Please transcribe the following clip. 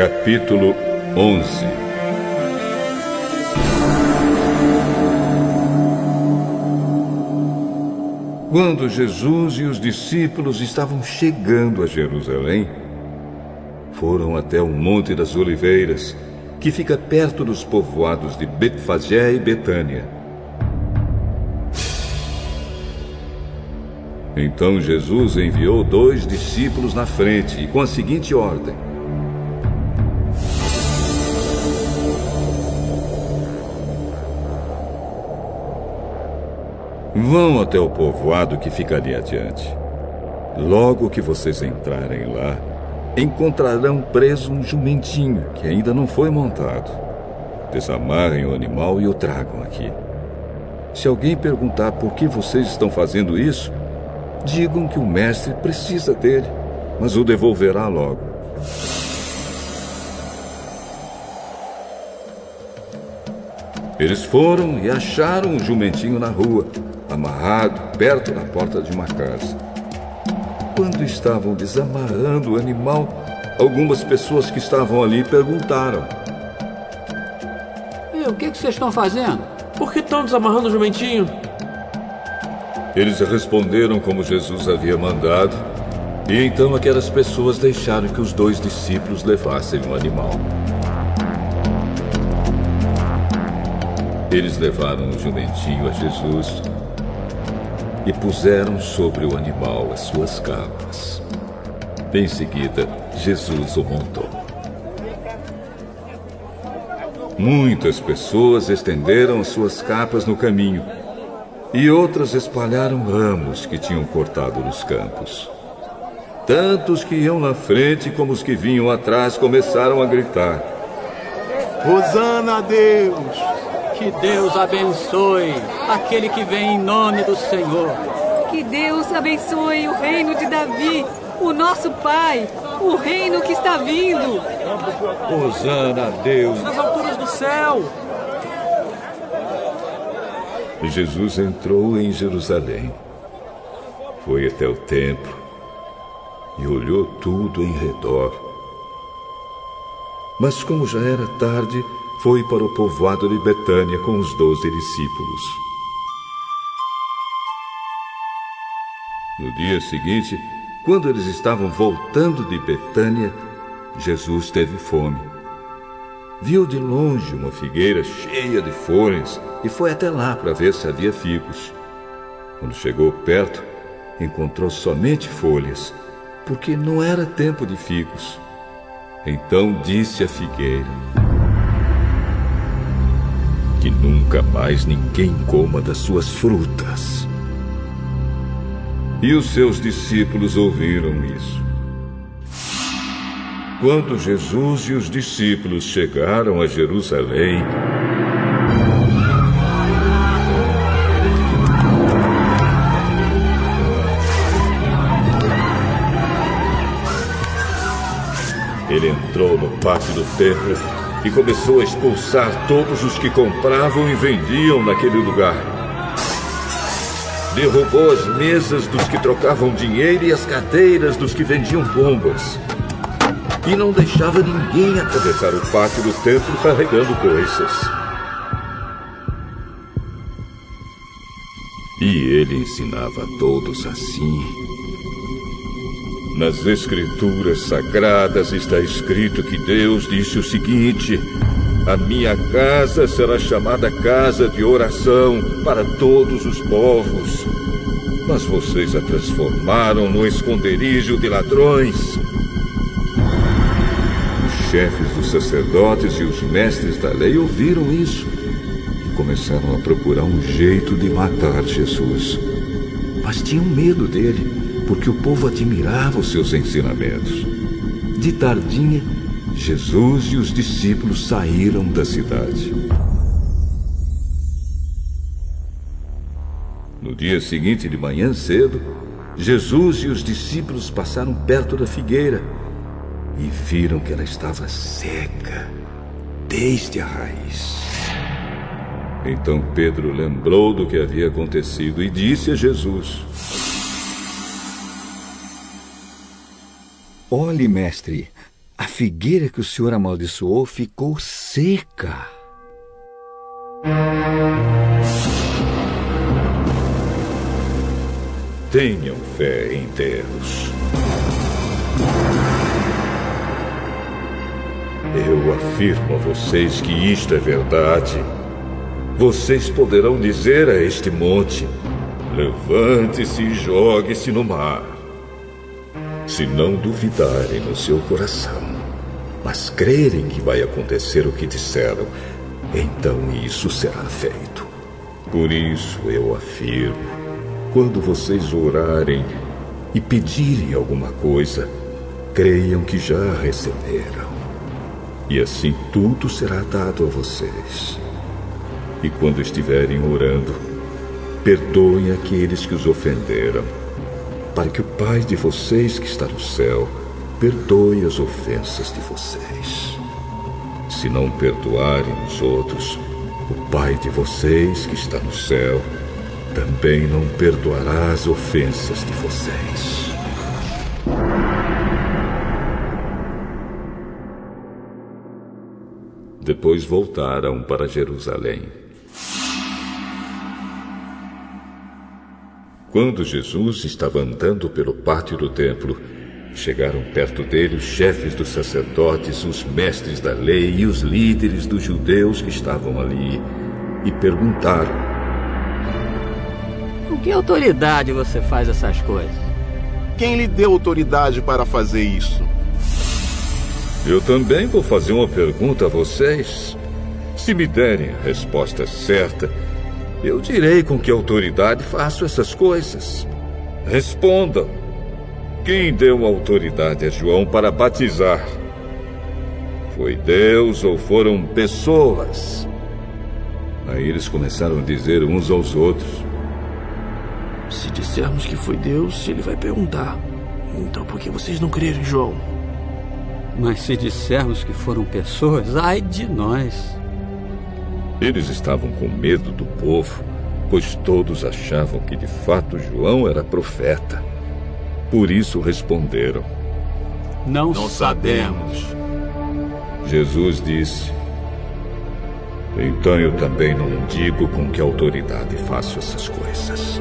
Capítulo 11. Quando Jesus e os discípulos estavam chegando a Jerusalém, foram até o Monte das Oliveiras, que fica perto dos povoados de Betfagé e Betânia. Então Jesus enviou 2 discípulos na frente, e com a seguinte ordem: vão até o povoado que fica ali adiante. Logo que vocês entrarem lá, encontrarão preso um jumentinho que ainda não foi montado. Desamarrem o animal e o tragam aqui. Se alguém perguntar por que vocês estão fazendo isso, digam que o mestre precisa dele, mas o devolverá logo. Eles foram e acharam o jumentinho na rua, amarrado perto da porta de uma casa. Quando estavam desamarrando o animal, algumas pessoas que estavam ali perguntaram: o que vocês estão fazendo? Por que estão desamarrando o jumentinho? Eles responderam como Jesus havia mandado, e então aquelas pessoas deixaram que os 2 discípulos levassem o animal. Eles levaram o jumentinho a Jesus e puseram sobre o animal as suas capas. Em seguida, Jesus o montou. Muitas pessoas estenderam as suas capas no caminho, e outras espalharam ramos que tinham cortado nos campos. Tanto os que iam na frente como os que vinham atrás começaram a gritar: Hosana a Deus! Que Deus abençoe aquele que vem em nome do Senhor. Que Deus abençoe o reino de Davi, o nosso Pai, o reino que está vindo. Hosana a Deus nas alturas do céu! Jesus entrou em Jerusalém, foi até o templo e olhou tudo em redor. Mas como já era tarde, foi para o povoado de Betânia com os 12 discípulos. No dia seguinte, quando eles estavam voltando de Betânia, Jesus teve fome. Viu de longe uma figueira cheia de folhas e foi até lá para ver se havia figos. Quando chegou perto, encontrou somente folhas, porque não era tempo de figos. Então disse à figueira: que nunca mais ninguém coma das suas frutas. E os seus discípulos ouviram isso. Quando Jesus e os discípulos chegaram a Jerusalém, ele entrou no pátio do templo e começou a expulsar todos os que compravam e vendiam naquele lugar. Derrubou as mesas dos que trocavam dinheiro e as cadeiras dos que vendiam pombas. E não deixava ninguém atravessar o pátio do templo carregando coisas. E ele ensinava a todos assim. Nas Escrituras Sagradas está escrito que Deus disse o seguinte: a minha casa será chamada casa de oração para todos os povos. Mas vocês a transformaram no esconderijo de ladrões. Os chefes dos sacerdotes e os mestres da lei ouviram isso e começaram a procurar um jeito de matar Jesus. Mas tinham medo dele, porque o povo admirava os seus ensinamentos. De tardinha, Jesus e os discípulos saíram da cidade. No dia seguinte, de manhã cedo, Jesus e os discípulos passaram perto da figueira e viram que ela estava seca desde a raiz. Então Pedro lembrou do que havia acontecido e disse a Jesus: Olhe, mestre, a figueira que o Senhor amaldiçoou ficou seca. Tenham fé em Deus. Eu afirmo a vocês que isto é verdade. Vocês poderão dizer a este monte: levante-se e jogue-se no mar. Se não duvidarem no seu coração, mas crerem que vai acontecer o que disseram, então isso será feito. Por isso eu afirmo, quando vocês orarem e pedirem alguma coisa, creiam que já receberam. E assim tudo será dado a vocês. E quando estiverem orando, perdoem aqueles que os ofenderam, para que o Pai de vocês que está no céu perdoe as ofensas de vocês. Se não perdoarem os outros, o Pai de vocês que está no céu também não perdoará as ofensas de vocês. Depois voltaram para Jerusalém. Quando Jesus estava andando pelo pátio do templo, chegaram perto dele os chefes dos sacerdotes, os mestres da lei e os líderes dos judeus que estavam ali e perguntaram: Com que autoridade você faz essas coisas? Quem lhe deu autoridade para fazer isso? Eu também vou fazer uma pergunta a vocês. Se me derem a resposta certa, eu direi com que autoridade faço essas coisas. Respondam. Quem deu autoridade a João para batizar? Foi Deus ou foram pessoas? Aí eles começaram a dizer uns aos outros: Se dissermos que foi Deus, ele vai perguntar: então por que vocês não creram em João? Mas se dissermos que foram pessoas, ai de nós. Eles estavam com medo do povo, pois todos achavam que de fato João era profeta. Por isso responderam: Não sabemos. Jesus disse: Então eu também não digo com que autoridade faço essas coisas.